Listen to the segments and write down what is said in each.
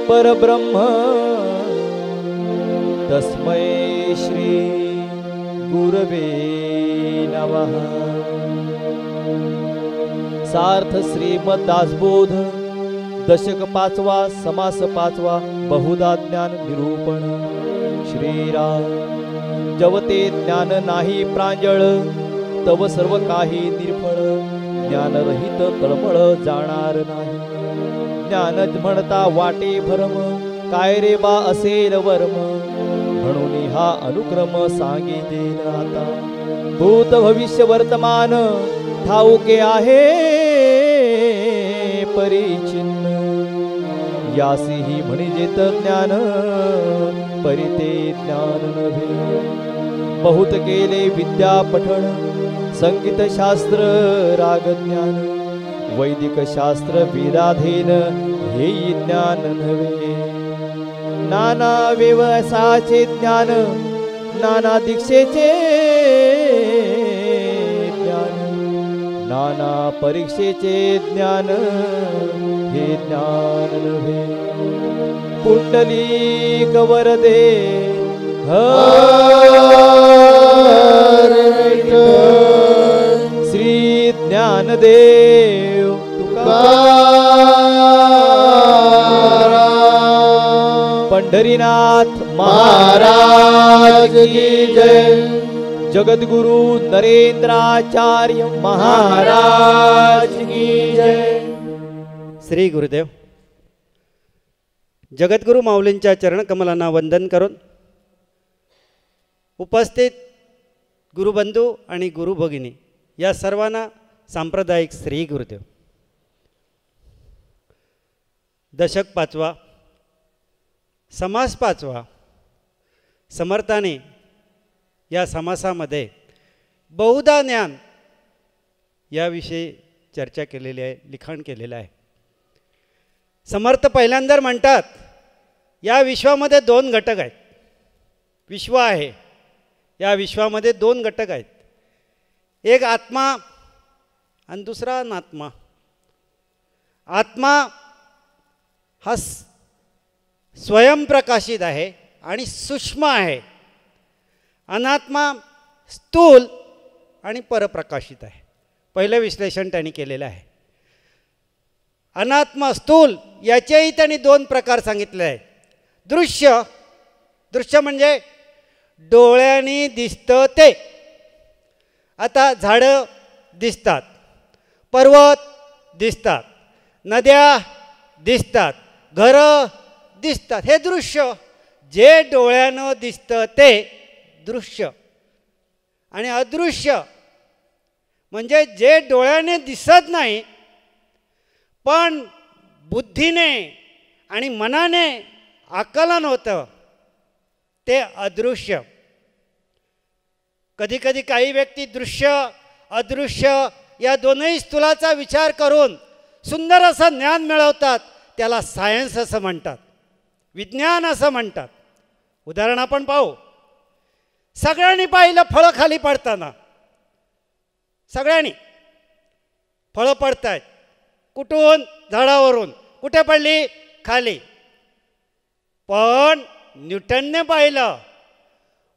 परब्रह्म तस्मै श्री गुरवे नमः। सार्थ श्रीमद दासबोध दशक 5वा समास 5वा बहुधा ज्ञान निरूपण। श्रीराम जवते ज्ञान नाही प्रांजळ तव सर्व काही निर्फळ ज्ञानरहित तळमळ जाणार नाही। ज्ञान म्हणता वाटे भरम काय रे बा असेल वर्म म्हणून हा अनुक्रम सांगितलेल आता। भूत भविष्य वर्तमान ठाऊके आहे परिचिन्न यासीही म्हणजेत ज्ञान परिते ज्ञान नव्हे। बहुत केले विद्या पठण संगीत शास्त्र राग ज्ञान वैदिक शास्त्र वेदाधीन हे ज्ञान नव्हे। नाना व्यवसायाचे ज्ञान नाना दीक्षेचे ज्ञान नाना परीक्षेचे ज्ञान हे ज्ञान नव्हे। पुंडलिक वरदे श्री ज्ञानदेव पंढरीनाथ महाराज की जय। जगद्गुरु नरेंद्राचार्य महाराज की जय। श्री गुरुदेव जगद्गुरु माऊलींच्या चरणकमलांना वंदन करून उपस्थित गुरुबंधू आणि गुरुभगिनी या सर्वांना सांप्रदायिक श्री गुरुदेव। दशक 5वा समास 5वा समर्थाने या समासामध्ये बहुधा ज्ञान याविषयी चर्चा केलेली आहे, लिखाण केलेलं आहे। समर्थ पहिल्यांदा म्हणतात या विश्वामध्ये 2 घटक आहेत। विश्व आहे, या विश्वामध्ये 2 घटक आहेत, एक आत्मा आणि दुसरा अनात्मा। आत्मा हा स्वयंप्रकाशित आहे आणि सूक्ष्म आहे। अनात्मा स्थूल आणि परप्रकाशित आहे। पहिलं विश्लेषण त्यांनी केलेलं आहे। अनात्मा स्थूल याचेही त्यांनी 2 प्रकार सांगितले आहेत। दृश्य, दृश्य म्हणजे डोळ्यांनी दिसतं ते। आता झाडं दिसतात, पर्वत दिसतात, नद्या दिसतात, घरं दिसतात, हे दृश्य। जे डोळ्यानं दिसतं ते दृश्य। आणि अदृश्य म्हणजे जे डोळ्याने दिसत नाही पण बुद्धीने आणि मनाने आकलन होतं ते अदृश्य। कधी कधी काही व्यक्ती दृश्य अदृश्य या दोन्ही स्थूलाचा विचार करून सुंदर असं ज्ञान मिळवतात, त्याला सायन्स असं म्हणतात, विज्ञान असं म्हणतात। उदाहरण आपण पाहू। सगळ्यांनी पाहिलं फळं खाली पडताना, सगळ्यांनी फळं पडतायत कुठून? झाडावरून। कुठे पडली? खाली। पण न्यूटनने पाहिलं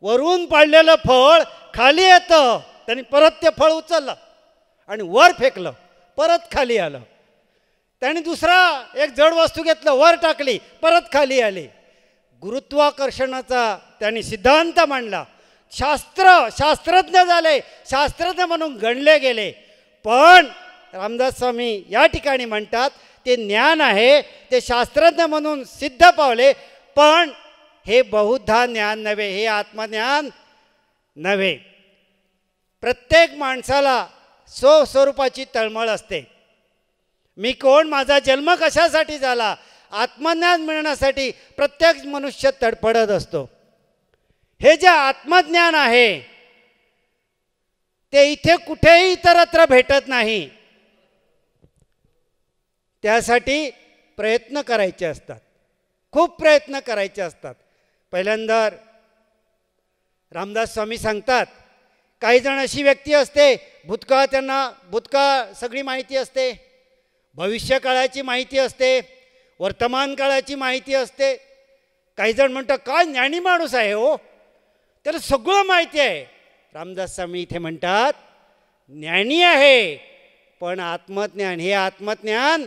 वरून पाडलेलं फळ खाली येतं. त्यांनी परत ते फळ उचललं आणि वर फेकलं, परत खाली आलं. त्याने दुसरा एक जड वस्तू घेतलं, वर टाकली, परत खाली आली. गुरुत्वाकर्षणाचा त्यांनी सिद्धांत मांडला. शास्त्रज्ञ झाले, शास्त्रज्ञ म्हणून गणले गेले. पण रामदास स्वामी या ठिकाणी म्हणतात ते ज्ञान आहे, ते शास्त्रज्ञ म्हणून सिद्ध पावले, पण हे बहुधा ज्ञान नव्हे, हे आत्मज्ञान नव्हे. प्रत्येक माणसाला स्वस्वरूपाची तळमळ असते. मी कोण, माझा जन्म कशासाठी झाला, आत्मज्ञान मिळण्यासाठी प्रत्येक मनुष्य तडफडत असतो. हे जे आत्मज्ञान आहे ते इथे कुठेही इतरत्र भेटत नाही. त्यासाठी प्रयत्न करायचे असतात, खूप प्रयत्न करायचे असतात. पहिल्यांदा रामदास स्वामी सांगतात, काही जण अशी व्यक्ती असते, भूतकाळ सगळी माहिती असते, भविष्यकाळाची माहिती असते, वर्तमान काळाची माहिती असते. काही जण म्हणतात काय ज्ञानी माणूस आहे हो, त्याला सगळं माहिती आहे. रामदास स्वामी इथे म्हणतात ज्ञानी आहे, पण आत्मज्ञान हे आत्मज्ञान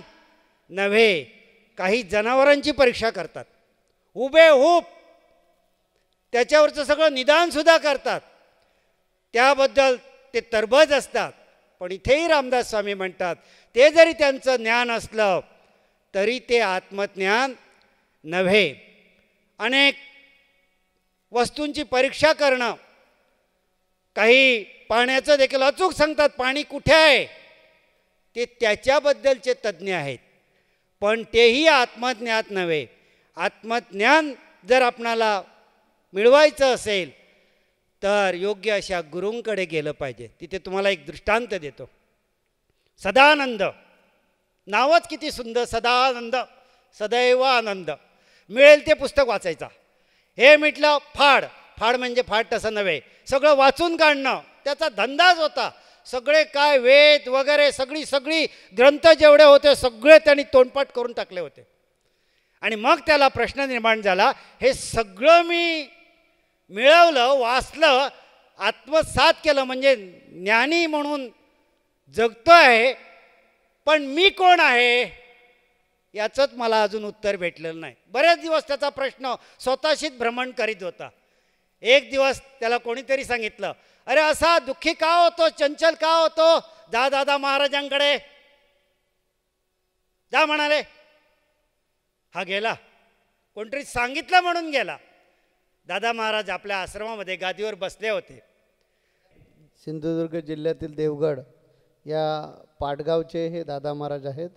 नव्हे. काही जनावरांची परीक्षा करतात, हुबेहूब त्याच्यावरचं सगळं निदानसुद्धा करतात, त्याबद्दल ते तरबज असतात. पण इथेही रामदास स्वामी म्हणतात ते जरी त्यांचं ज्ञान असलं तरी ते आत्मज्ञान नव्हे. अनेक वस्तूंची परीक्षा करणं, काही पाण्याचं देखील अचूक सांगतात पाणी कुठे आहे, ते त्याच्याबद्दलचे तज्ज्ञ आहेत, पण तेही आत्मज्ञान नव्हे. आत्मज्ञान जर आपणाला मिळवायचं असेल तर योग्य अशा गुरूंकडे गेलं पाहिजे. तिथे तुम्हाला एक दृष्टांत देतो. सदानंद नावच किती सुंदर, सदानंद, सदैव आनंद. मिळेल ते पुस्तक वाचायचा. हे म्हटलं फाड म्हणजे फाड तसं नव्हे, सगळं वाचून काढणं त्याचा धंदाच होता. सगळे काय वेद वगैरे सगळी ग्रंथ जेवढे होते सगळे त्यांनी तोंडपाठ करून टाकले होते. आणि मग त्याला प्रश्न निर्माण झाला, हे सगळं मी मिळवलं, वाचलं, आत्मसात केलं, म्हणजे ज्ञानी म्हणून जगतो आहे, पण मी कोण आहे याचंच मला अजून उत्तर भेटलेलं नाही. बरेच दिवस त्याचा प्रश्न स्वतःशीच भ्रमण करीत होता. एक दिवस त्याला कोणीतरी सांगितलं, अरे असा दुःखी का होतो, चंचल का होतो, जा दादा महाराजांकडे जा म्हणाले. हा गेला, कोणतरी सांगितलं म्हणून गेला. दादा महाराज आपल्या आश्रमामध्ये गादीवर बसले होते. सिंधुदुर्ग जिल्ह्यातील देवगड या पाटगावचे हे दादा महाराज आहेत.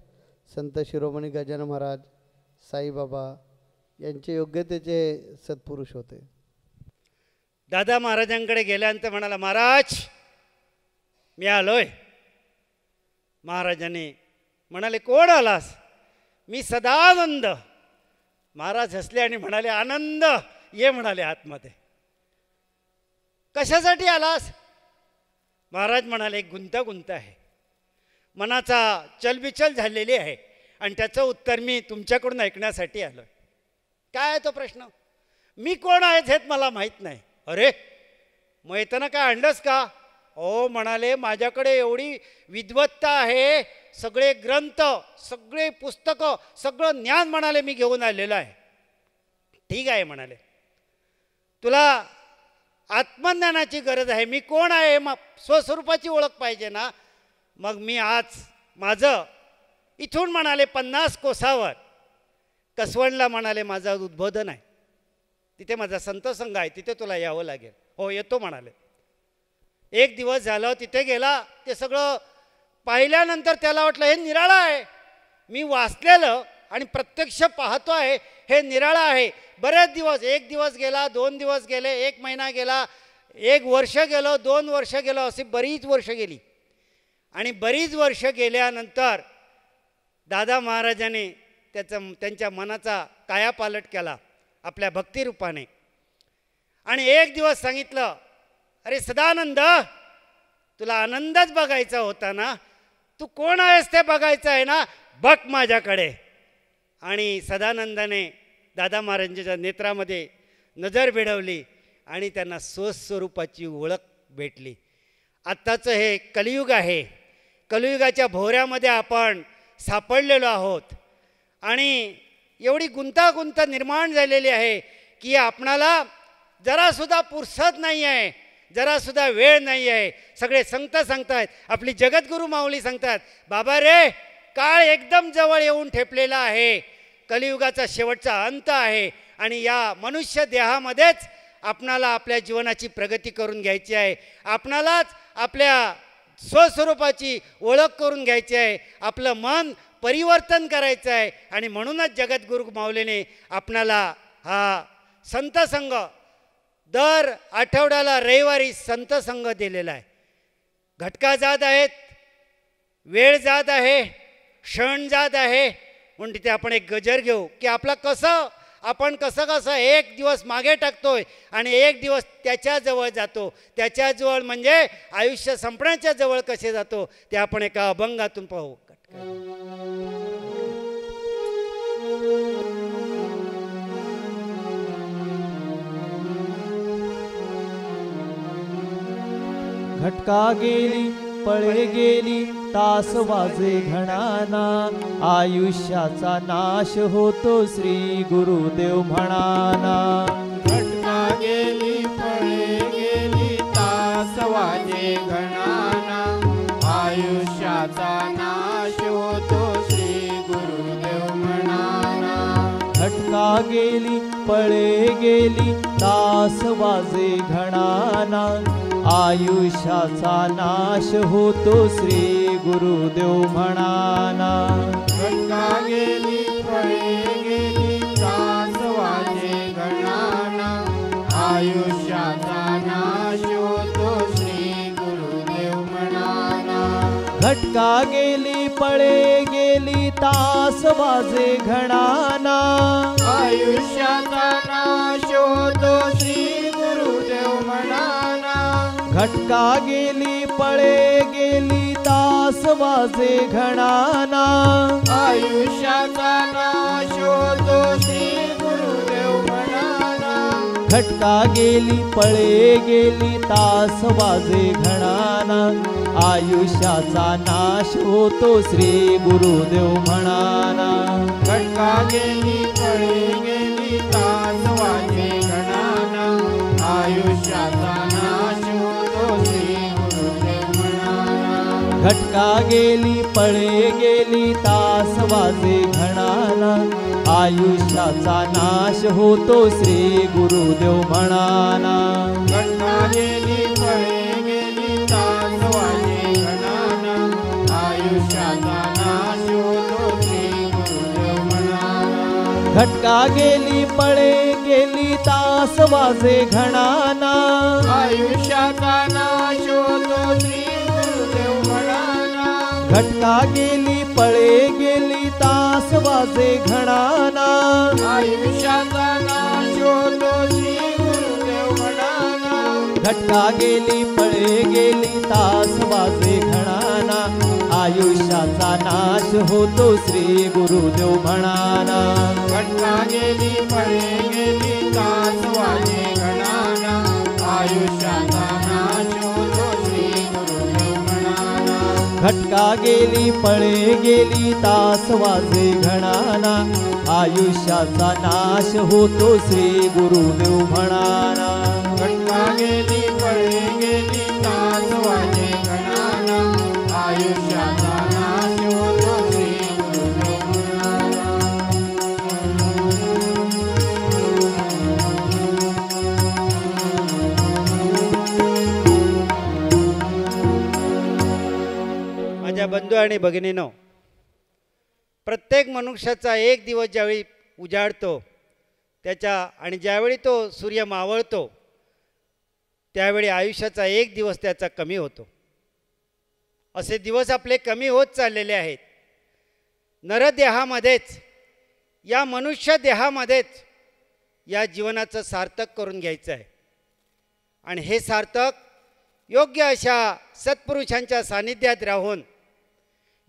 संत शिरोमणी गजानन महाराज, साईबाबा यांचे योग्यतेचे सत्पुरुष होते. दादा महाराजांकडे गेल्यानंतर म्हणाला, महाराज मी आलोय. महाराजांनी म्हणाले, कोण आलास? मी सदानंद. महाराज हसले आणि म्हणाले, आनंद ये म्हणाले आतमध्ये. कशासाठी आलास? महाराज म्हणाले, गुंतागुंत आहे, मनाचा चलबिचल झालेली आहे आणि त्याचं उत्तर मी तुमच्याकडून ऐकण्यासाठी आलो. काय आहे तो प्रश्न? मी कोण आहेत हेच मला माहीत नाही. अरे मग येताना काय आणलंस का? हो म्हणाले, माझ्याकडे एवढी विद्वत्ता आहे, सगळे ग्रंथ, सगळे पुस्तकं, सगळं ज्ञान म्हणाले मी घेऊन आलेलं आहे. ठीक आहे म्हणाले, तुला आत्मज्ञानाची गरज आहे. मी कोण आहे, मग स्वस्वरूपाची ओळख पाहिजे ना. मग मी आज माझं इथून म्हणाले 50 कोसावर कसवणला म्हणाले माझं उद्बोधन आहे, तिथे माझा संत संघ आहे, तिथे तुला यावं लागेल. हो येतो म्हणाले. एक दिवस झालं, तिथे गेला. ते सगळं पाहिल्यानंतर त्याला वाटलं हे निराळं आहे. मी वाचलेलं आणि प्रत्यक्ष पाहतो आहे हे निराळं आहे. बरेच दिवस, एक दिवस गेला, 2 दिवस गेले, 1 महिना गेला, 1 वर्ष गेलं, 2 वर्ष गेलं, अशी बरीच वर्ष गेली. आणि बरीच वर्ष गेल्यानंतर दादा महाराजांनी त्यांच्या मनाचा कायापालट केला आपल्या भक्तिरूपाने. आणि एक दिवस सांगितलं, अरे सदानंद, तुला आनंदच बघायचा होता ना, तू कोण आहेस ते बघायचं आहे ना, बघ माझ्याकडे. आणि सदानंदाने दादा महाराजांच्या नेत्रामध्ये नजर भिडवली आणि त्यांना स्वस्वरूपाची ओळख भेटली. आत्ताचं हे कलियुग आहे. कलियुगाच्या भोवऱ्यामध्ये आपण सापडलेलो आहोत आणि एवढी गुंतागुंत निर्माण झालेली आहे की आपणाला जरासुद्धा फुरसत नाही आहे, जरासुद्धा वेळ नाही आहे. सगळे संत सांगतात, आपली जगद्गुरू माऊली सांगतात, बाबा रे काळ एकदम जवळ येऊन ठेपलेला आहे, कलियुगाचा शेवटचा अंत आहे आणि या मनुष्य देहामध्येच आपणाला आपल्या जीवनाची प्रगती करून घ्यायची आहे. आपणालाच आपल्या स्वस्वरूपाची ओळख करून घ्यायची आहे. आपलं मन परिवर्तन करायचं आहे आणि म्हणूनच जगद्गुरू माऊलीने आपणाला हा संत संघ दर आठवड्याला रविवारी संत संघ दिलेला आहे. घटका जात आहेत, वेळ जात आहे, क्षण जात आहे, म्हणून तिथे आपण एक गजर घेऊ की आपण कसं एक दिवस मागे टाकतोय आणि एक दिवस त्याच्याजवळ जातो. त्याच्याजवळ म्हणजे आयुष्य संपण्याच्या जवळ कसे जातो ते आपण एका अभंगातून पाहू. घटका गेली पळे गेली तास वाजे घणाना, आयुष्याचा नाश होतो श्री गुरुदेव म्हणाना. घटका गेली पळे गेली तास वाजे घणाना, आयुष्याचा नाश होतो श्री गुरुदेव म्हणाना. घटका गेली पळे गेली तास वाजे घणाना, आयुष्याचा नाश होतो श्री गुरुदेव म्हणाना. घटका गेली पळे गेली तास वाजे घणाना, आयुष्याचा नाश होतो श्री गुरुदेव म्हणाना. घटका गेली पळे गेली तास वाजे घणाना, आयुष्याचा नाश होतो श्री गुरुदेव म्हणाना. घटका गेली पळे गेली तास वाजे घणाना, आयुष्याचा नाश होतो श्री गुरुदेव म्हणाना. घटका गेली पळे गेली तास वाजे घणाना, आयुष्याचा नाश होतो श्री गुरुदेव म्हणाना. घटका गेली पळे गेली तास वाजे घणाना, आयुष्याचा नाश होतो श्री गुरुदेव म्हणाना. घटका गेली पळे गेली तास वाजे घणाना, आयुष्याचा नाश होतो श्री गुरुदेव म्हणाना. घटका गेली पळे गेली तास वाजे घणाना, आयुष्याचा नाश होतो श्री गुरुदेव म्हणाना. घटका गेली पळे गेली तास वाजे घणाना, आयुष्याचा नाश होतो श्री गुरुदेव म्हणाना. घटका गेली पळे गेली तास वाजे घणाना, आयुष्याचा नाश होतो श्री गुरुदेव म्हणाना. घटका गेली पळे गेली तास वाजे घणाना, आयुष्याचा नाश होतो श्री गुरुदेव म्हणाना. घटका गेली पळे गेली तास वाजे घणाना, आयुष्याचा नाश होतो श्री गुरुदेव म्हणाना. घटका गेली पळे गेली तास वाजे घणाना, आयुष्याचा नाश होतो श्री गुरुदेव म्हणाना. घटका गेली पळे गेली तास वाजे घणाना, आयुष्याचा नाश होतो श्री गुरुदेव म्हणाना. माझ्या बंधू आणि भगिनीनो, प्रत्येक मनुष्याचा एक दिवस ज्यावेळी उजाडतो आणि ज्यावेळी तो सूर्य मावळतो त्यावेळी आयुष्याचा एक दिवस त्याचा कमी होतो. असे दिवस आपले कमी होत चाललेले आहेत. नरदेहामध्येच, या मनुष्य देहामध्येच या जीवनाचं सार्थक करून घ्यायचं आहे आणि हे सार्थक योग्य अशा सत्पुरुषांच्या सानिध्यात राहून,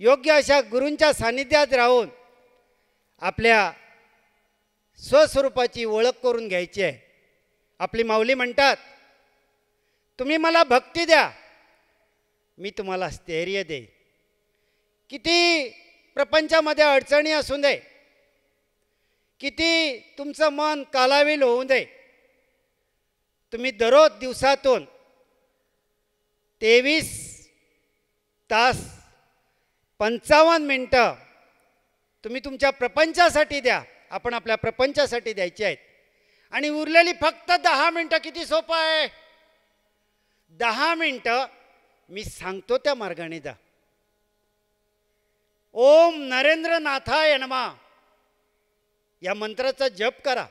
योग्य अशा गुरूंच्या सानिध्यात राहून आपल्या स्वस्वरूपाची ओळख करून घ्यायची आहे. आपली माऊली म्हणतात, तुम्ही मला भक्ती द्या, मी तुम्हाला स्थैर्य देईन. किती प्रपंचामध्ये अडचणी असू दे, किती तुमचं मन कालावील होऊ दे, तुम्ही दररोज दिवसातून 23 तास 55 मिनटं तुम्ही तुमच्या प्रपंचासाठी द्या. आपण आपल्या प्रपंचासाठी द्यायची आहेत. आणि उरलेली फक्त 10 मिनटं. किती सोपं आहे. 10 मिनटं मी सांगतो त्या मार्गाने जा. ओम नरेंद्रनाथाय नमः या मंत्राचा जप करा.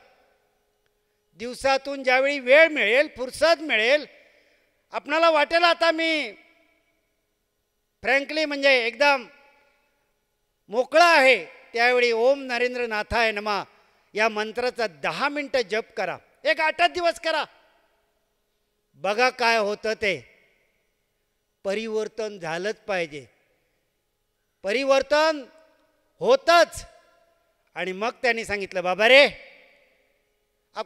दिवसातून ज्यावेळी वेळ मिळेल, फुरसत मिळेल, आपणाला वाटेल आता मी फ्रँकली म्हणजे एकदम मोकळा आहे, त्यावेळी ओम नरेंद्रनाथाय नमः या मंत्राचा 10 मिनटं जप करा. एक 8 दिवस करा. बघा काय होतं ते. परिवर्तन झालंच पाहिजे. परिवर्तन होतच. आणि मग त्यांनी सांगितलं, बाबा रे,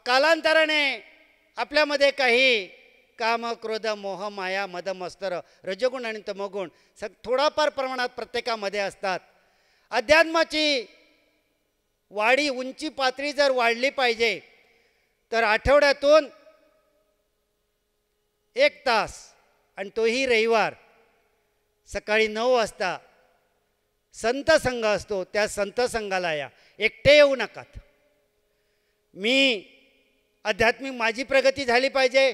कालांतराने आपल्यामध्ये काही काम, क्रोध, मोह, माया, मद, मत्सर, रजगुण आणि तमोगुण थोडाफार प्रमाणात प्रत्येकामध्ये असतात. अध्यात्माची वाढी, उंची पातळी जर वाढली पाहिजे तर आठवड्यातून 1 तास, आणि तोही रविवार सकाळी 9 वाजता संत संघ असतो, त्या संत संघाला या. एकटे येऊ नकात. मी आध्यात्मिक माझी प्रगती झाली पाहिजे,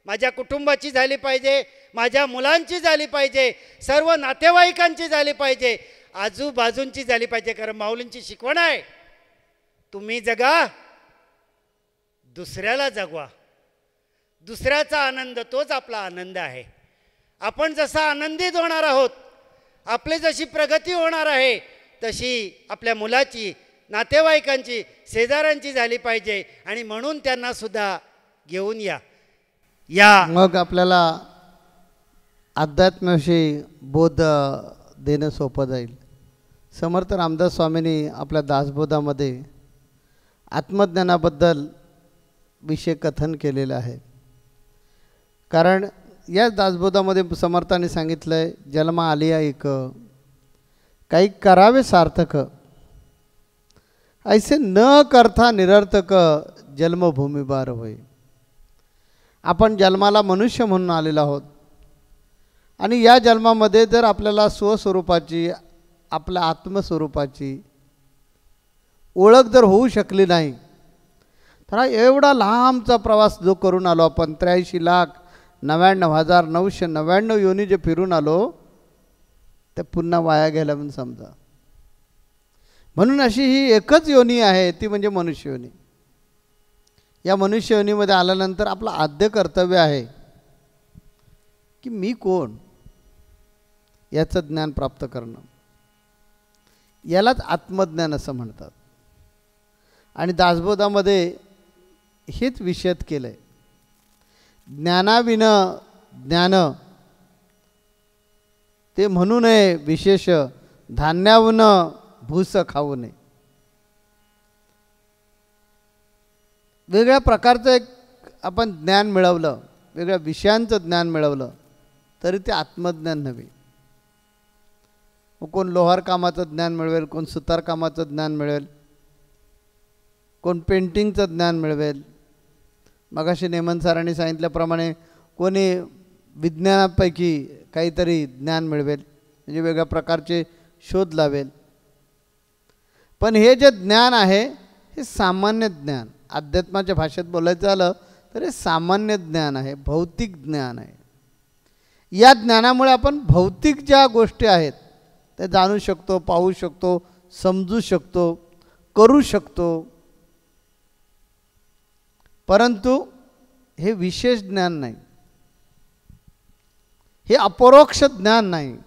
माझ्या कुटुंबाची झाली पाहिजे, माझ्या मुलांची झाली पाहिजे, सर्व नातेवाईकांची झाली पाहिजे, आजूबाजूंची झाली पाहिजे. कारण माऊलींची शिकवण आहे, तुम्ही जगा, दुसऱ्याला जगवा. दुसऱ्याचा आनंद तोच आपला आनंद आहे. आपण जसा आनंदित होणार आहोत, आपली जशी प्रगती होणार आहे, तशी आपल्या मुलाची, नातेवाईकांची, शेजाऱ्यांची झाली पाहिजे. आणि म्हणून त्यांना सुद्धा घेऊन या. मग आपल्याला अध्यात्माविषयी बोध देणं सोपं जाईल. समर्थ रामदास स्वामींनी आपल्या दासबोधामध्ये आत्मज्ञानाबद्दल विषय कथन केलेलं आहे. कारण या दासबोधामध्ये समर्थांनी सांगितलं आहे, जन्म आलिया एक, काही करावे सार्थक, ऐसे न करता निरर्थक, जन्मभूमी बार होय. आपण जन्माला मनुष्य म्हणून आलेलो आहोत. आणि या जन्मामध्ये जर आपल्याला स्वस्वरूपाची, आपल्या आत्मस्वरूपाची ओळख जर होऊ शकली नाही, तर हा एवढा लांबचा प्रवास जो करून आलो आपण, 83,99,999 योनी जे फिरून आलो, ते पुन्हा वाया गेला म्हणून समजा. म्हणून अशी ही एकच योनी आहे, ती म्हणजे मनुष्य योनी. या मनुष्य योनीमध्ये आल्यानंतर आपलं आद्य कर्तव्य आहे की मी कोण याचं ज्ञान प्राप्त करणं. यालाच आत्मज्ञान असं म्हणतात. आणि दासबोधामध्ये हेच विषद केलं आहे. ज्ञानाविन ज्ञान ते म्हणू नये विशेष, धान्यावून भूस खाऊ नये. वेगळ्या प्रकारचं एक आपण ज्ञान मिळवलं, वेगळ्या विषयांचं ज्ञान मिळवलं, तरी ते आत्मज्ञान नव्हे. कोण लोहार कामाचं ज्ञान मिळवेल, कोण सुतार कामाचं ज्ञान मिळवेल, कोण पेंटिंगचं ज्ञान मिळवेल. मगाशी नेमन सरांनी सांगितल्याप्रमाणे कोणी विज्ञानापैकी काहीतरी ज्ञान मिळवेल, म्हणजे वेगळ्या प्रकारचे शोध लावेल. पण हे जे ज्ञान आहे हे सामान्य ज्ञान, अध्यात्माच्या भाषेत बोलायचं झालं तर हे सामान्य ज्ञान आहे, भौतिक ज्ञान आहे. या ज्ञानामुळे आपण भौतिक ज्या गोष्टी आहेत ते जाणू शकतो, पाहू शकतो, समजू शकतो, करू शकतो. परंतु हे विशेष ज्ञान नाही, हे अपरोक्ष ज्ञान नाही,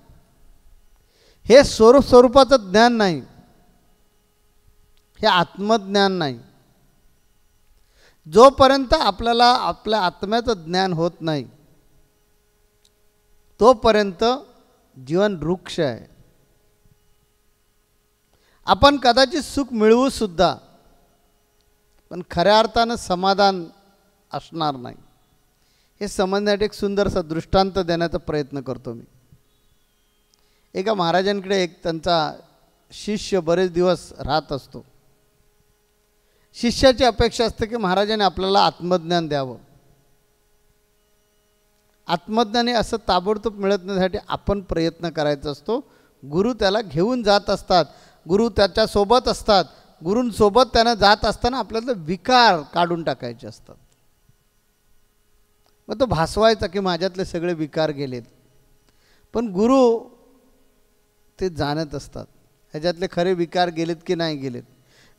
हे स्वरूपाचं ज्ञान नाही, हे आत्मज्ञान नाही. जोपर्यंत आपल्याला आपल्या आत्म्याचं ज्ञान होत नाही तोपर्यंत जीवन वृक्ष आहे. आपण कदाचित सुख मिळवू सुद्धा, पण खऱ्या अर्थानं समाधान असणार नाही. हे समजण्यासाठी एक सुंदरसा दृष्टांत देण्याचा प्रयत्न करतो मी. एका महाराजांकडे एक त्यांचा शिष्य बरेच दिवस राहत असतो. शिष्याची अपेक्षा असते की महाराजांनी आपल्याला आत्मज्ञान द्यावं. आत्मज्ञानी असं ताबडतोब मिळत नसण्यासाठी आपण प्रयत्न करायचा असतो. गुरु त्याला घेऊन जात असतात, गुरु त्याच्यासोबत असतात. गुरूंसोबत त्यानं जात असताना आपल्याला विकार काढून टाकायचे असतात. मग तो भासवायचा की माझ्यातले सगळे विकार गेलेत. पण गुरु ते जाणत असतात ह्याच्यातले खरे विकार गेलेत की नाही गेलेत.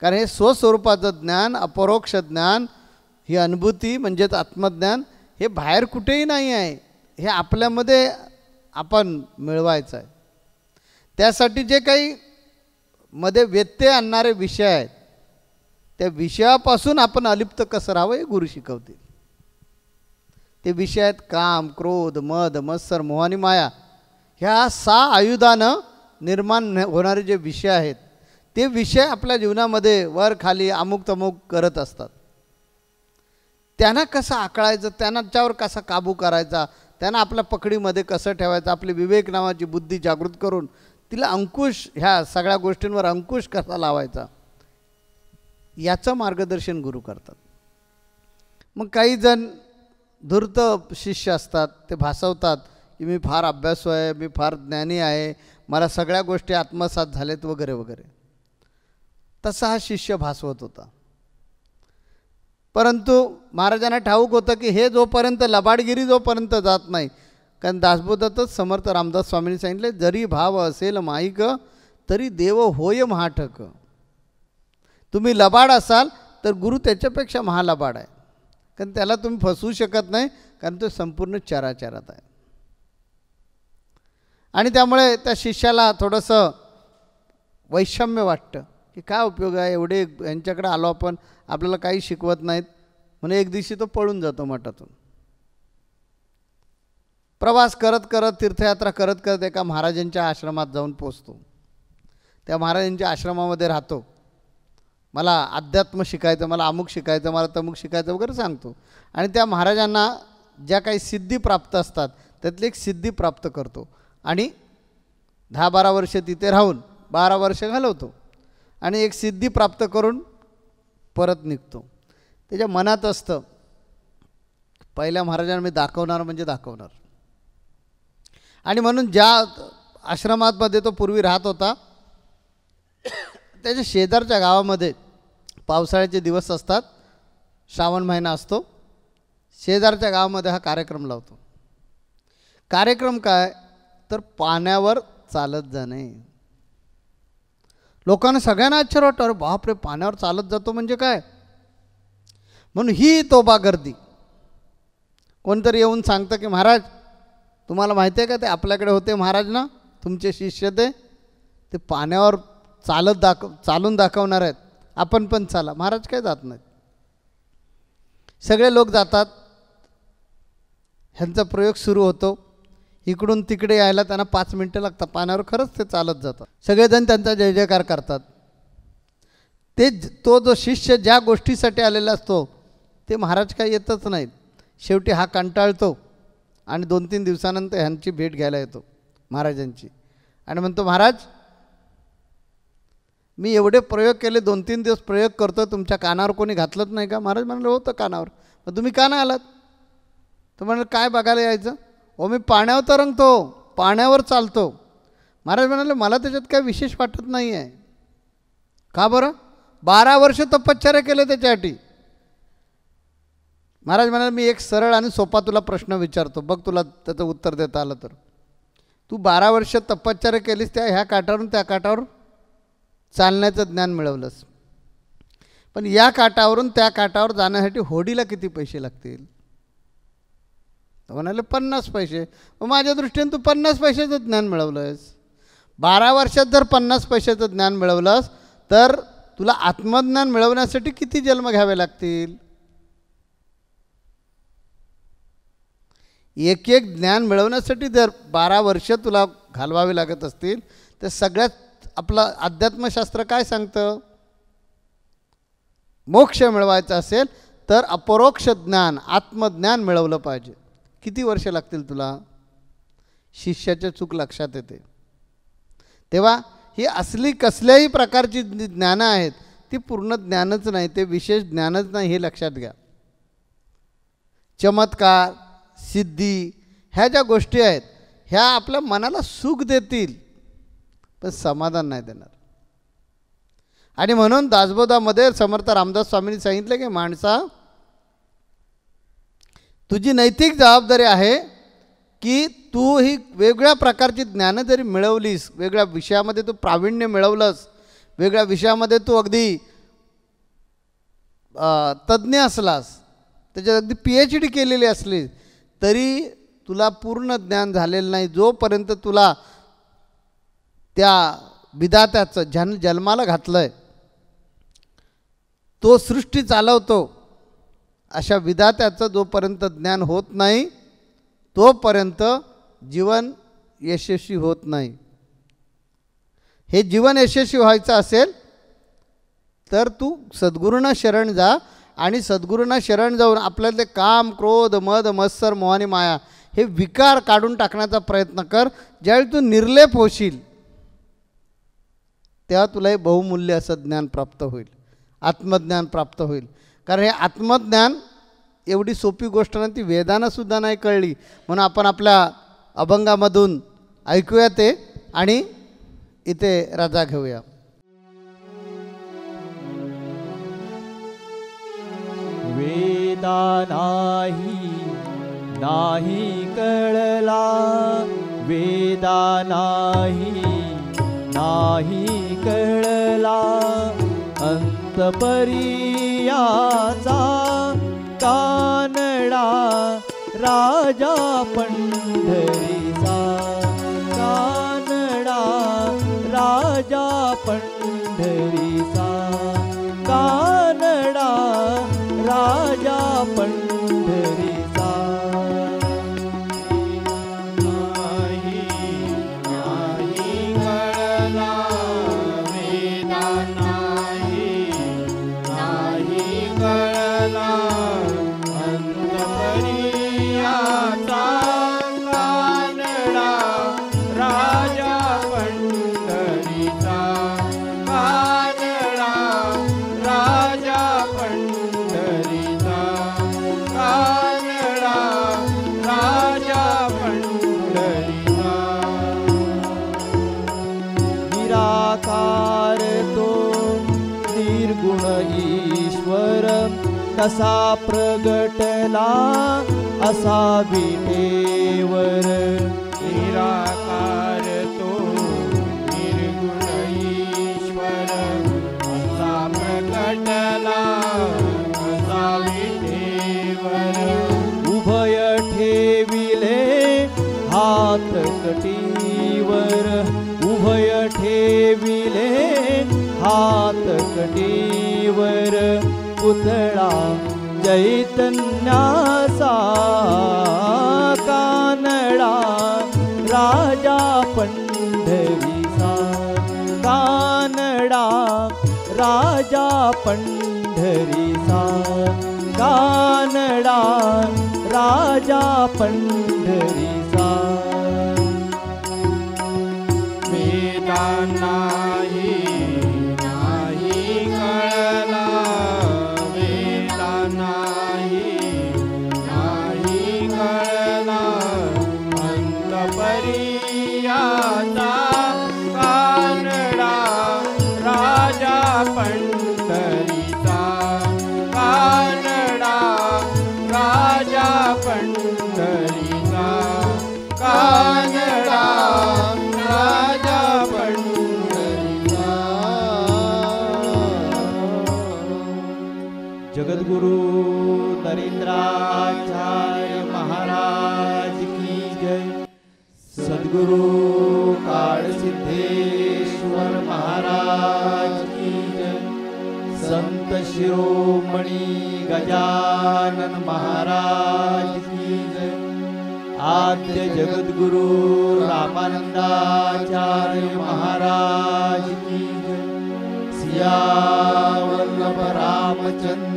कारण हे स्वस्वरूपाचं ज्ञान, अपरोक्ष ज्ञान, ही अनुभूती म्हणजेच आत्मज्ञान हे बाहेर कुठेही नाही आहे. हे आपल्यामध्ये आपण मिळवायचं आहे. त्यासाठी जे काही मध्ये व्यत्यय आणणारे विषय आहेत त्या विषयापासून आपण अलिप्त कसं राहावं हे गुरु शिकवतील. ते विषय आहेत काम, क्रोध, मद, मत्सर, मोह आणि माया. ह्या 6 आयुधानं निर्माण होणारे जे विषय आहेत ते विषय आपल्या जीवनामध्ये वर खाली अमुक तमुक करत असतात. त्यांना कसं आकळायचं, त्यांच्यावर कसा काबू करायचा, त्यांना आपल्या पकडीमध्ये कसं ठेवायचं, आपली विवेक नावाची बुद्धी जागृत करून तिला अंकुश, ह्या सगळ्या गोष्टींवर अंकुश कसा लावायचा याचं मार्गदर्शन गुरु करतात. मग काही जण धूर्त शिष्य असतात, ते भासवतात की मी फार अभ्यासू आहे, मी फार ज्ञानी आहे, मला सगळ्या गोष्टी आत्मसात झालेत वगैरे वगैरे. तसा हा शिष्य भासवत होता. परंतु महाराजांना ठाऊक होतं की हे जोपर्यंत लबाडगिरी जोपर्यंत जात नाही, कारण दासबोधातच समर्थ रामदास स्वामींनी सांगितले, जरी भाव असेल माईक तरी देव होय महाठक. तुम्ही लबाड असाल तर गुरु त्याच्यापेक्षा महालबाड आहे. कारण त्याला तुम्ही फसवू शकत नाही, कारण तो संपूर्ण चराचरात आहे. आणि त्यामुळे त्या शिष्याला थोडंसं वैषम्य वाटतं की काय उपयोग आहे, एवढे यांच्याकडे आलो आपण, आपल्याला काही शिकवत नाहीत म्हणून एक दिवशी तो पळून जातो मठातून. प्रवास करत करत, तीर्थयात्रा करत करत एका महाराजांच्या आश्रमात जाऊन पोचतो. त्या महाराजांच्या आश्रमामध्ये राहतो. मला अध्यात्म शिकायचं, मला अमुक शिकायचं, मला तमुक शिकायचं वगैरे सांगतो. आणि त्या महाराजांना ज्या काही सिद्धी प्राप्त असतात त्यातली एक सिद्धी प्राप्त करतो आणि 10-12 वर्ष तिथे राहून 12 वर्ष घालवतो आणि एक सिद्धी प्राप्त करून परत निघतो. त्याच्या मनात असतं पहिल्या महाराजांना मी दाखवणार म्हणजे दाखवणार. आणि म्हणून ज्या आश्रमामध्ये तो पूर्वी राहत होता त्याच्या शेजारच्या गावामध्ये पावसाळ्याचे दिवस असतात, श्रावण महिना असतो, शेजारच्या गावामध्ये हा कार्यक्रम लावतो. कार्यक्रम काय तर पाण्यावर चालत जाणे. लोकांना सगळ्यांना आश्चर्य वाटतं, अरे बापरे, पाण्यावर चालत जातो म्हणजे काय. म्हणून ही तोबा गर्दी. कोणतरी येऊन सांगतं की महाराज तुम्हाला माहिती आहे का ते आपल्याकडे होते महाराज ना, तुमचे शिष्य ते पाण्यावर चालून दाखवणार आहेत, आपण पण चाला. महाराज काय जात नाहीत. सगळे लोक जातात. ह्यांचा प्रयोग सुरू होतो. इकडून तिकडे यायला त्यांना 5 मिनटं लागतात. पाण्यावर खरंच ते चालत जातात. सगळेजण त्यांचा जय जयकार करतात. तो जो शिष्य ज्या गोष्टीसाठी आलेला असतो ते महाराज काय येतच नाहीत. शेवटी हा कंटाळतो आणि 2-3 दिवसानंतर ह्यांची भेट घ्यायला येतो महाराजांची आणि म्हणतो, महाराज मी एवढे प्रयोग केले, 2-3 दिवस प्रयोग करतो, तुमच्या कानावर कोणी घातलंच नाही का. महाराज म्हणाले होतं कानावर. मग तुम्ही का नाही आलात. तर म्हणाले काय बघायला यायचं. ओ मी पाण्यावर तरंगतो, पाण्यावर चालतो. महाराज म्हणाले मला त्याच्यात काय विशेष वाटत नाही आहे. का बरं. 12 वर्ष तपश्चर्या केले त्याच्यासाठी. महाराज म्हणाले मी एक सरळ आणि सोपा तुला प्रश्न विचारतो, बघ तुला त्याचं उत्तर देता आलं तर. तू 12 वर्ष तपश्चर्या केलीस, त्या ह्या काठावरून त्या काठावर चालण्याचं ज्ञान मिळवलंस, पण या काठावरून त्या काठावर जाण्यासाठी होडीला किती पैसे लागतील. म्हणाले 50 पैसे. मग माझ्या दृष्टीने तू 50 पैशाचं ज्ञान मिळवलंस. 12 वर्षात जर 50 पैशाचं ज्ञान मिळवलंस तर तुला आत्मज्ञान मिळवण्यासाठी किती जन्म घ्यावे लागतील. एक ज्ञान मिळवण्यासाठी जर 12 वर्ष तुला घालवावे लागत असतील तर सगळ्यात आपलं अध्यात्मशास्त्र काय सांगतं. मोक्ष मिळवायचा असेल तर अपरोक्ष ज्ञान आत्मज्ञान मिळवलं पाहिजे. किती वर्ष लागतील तुला? शिष्याच्या चूक लक्षात येते. तेव्हा ही असली कसल्याही प्रकारची ज्ञानं आहेत ती पूर्ण ज्ञानच नाही, ते विशेष ज्ञानच नाही हे लक्षात घ्या. चमत्कार सिद्धी ह्या ज्या गोष्टी आहेत ह्या आपल्या मनाला सुख देतील पण समाधान नाही देणार. आणि म्हणून दासबोधामध्ये समर्थ रामदास स्वामींनी सांगितलं की माणसा, तुझी नैतिक जबाबदारी आहे की तू ही वेगळ्या प्रकारची ज्ञानं जरी मिळवलीस, वेगळ्या विषयामध्ये तू प्रावीण्य मिळवलंस, वेगळ्या विषयामध्ये तू अगदी तज्ज्ञ असलास, त्याच्यात अगदी PhD केलेली असली तरी तुला पूर्ण ज्ञान झालेलं नाही. जोपर्यंत तुला त्या विधात्याचं जन्माला घातलं आहे, तो सृष्टी चालवतो अशा विधात्याचं जोपर्यंत ज्ञान होत नाही तोपर्यंत जीवन यशस्वी होत नाही. हे जीवन यशस्वी व्हायचं असेल तर तू सद्गुरूंना शरण जा आणि सद्गुरूंना शरण जाऊन आपल्यातले काम क्रोध मद मत्सर मोह आणि माया हे विकार काढून टाकण्याचा प्रयत्न कर. ज्यावेळी तू निर्लेप होशील तेव्हा तुला हे बहुमूल्य असं ज्ञान प्राप्त होईल, आत्मज्ञान प्राप्त होईल. कारण हे आत्मज्ञान एवढी सोपी गोष्ट नाही, ती वेदांनासुद्धा नाही कळली. म्हणून आपण आपल्या अभंगामधून ऐकूया ते आणि इथे रजा घेऊया. वेदा नाही कळला, वेदा नाही कळला, अंतपरियाचा कानडा राजा पंढरीचा, कानडा राजा पंढरीचा, कानडा राजा पंढरीचा. कसा प्रगटला असा विटेवर, निराकार तो निर्गुण ईश्वर, असा प्रगटला असा विटेवर. उभय ठेविले हात कटीवर, उभय ठेविले हात कटीवर, पुतळा चैतन्याचा कानडा राजा पंढरीचा, कानडा राजा पंढरीचा, कानडा राजा पंढरीचा. वेदा नाही कळला, वेदा नाही कळला, अंतपरियाचा कानडा राजा पंढरीचा, कानडा राजा पंढरीचा, कानडा राजा पंढरीचा. जगद्गुरु नरेंद्राचार्य महाराज की जय. सद्गुरु काळसिद्धेश्वर महाराज की जय. संत शिरोमणी गजानन महाराज की जय. आद्य जगद्गुरु रामानंदाचार्य महाराज की जय. सिया वल्लभ रामचंद्र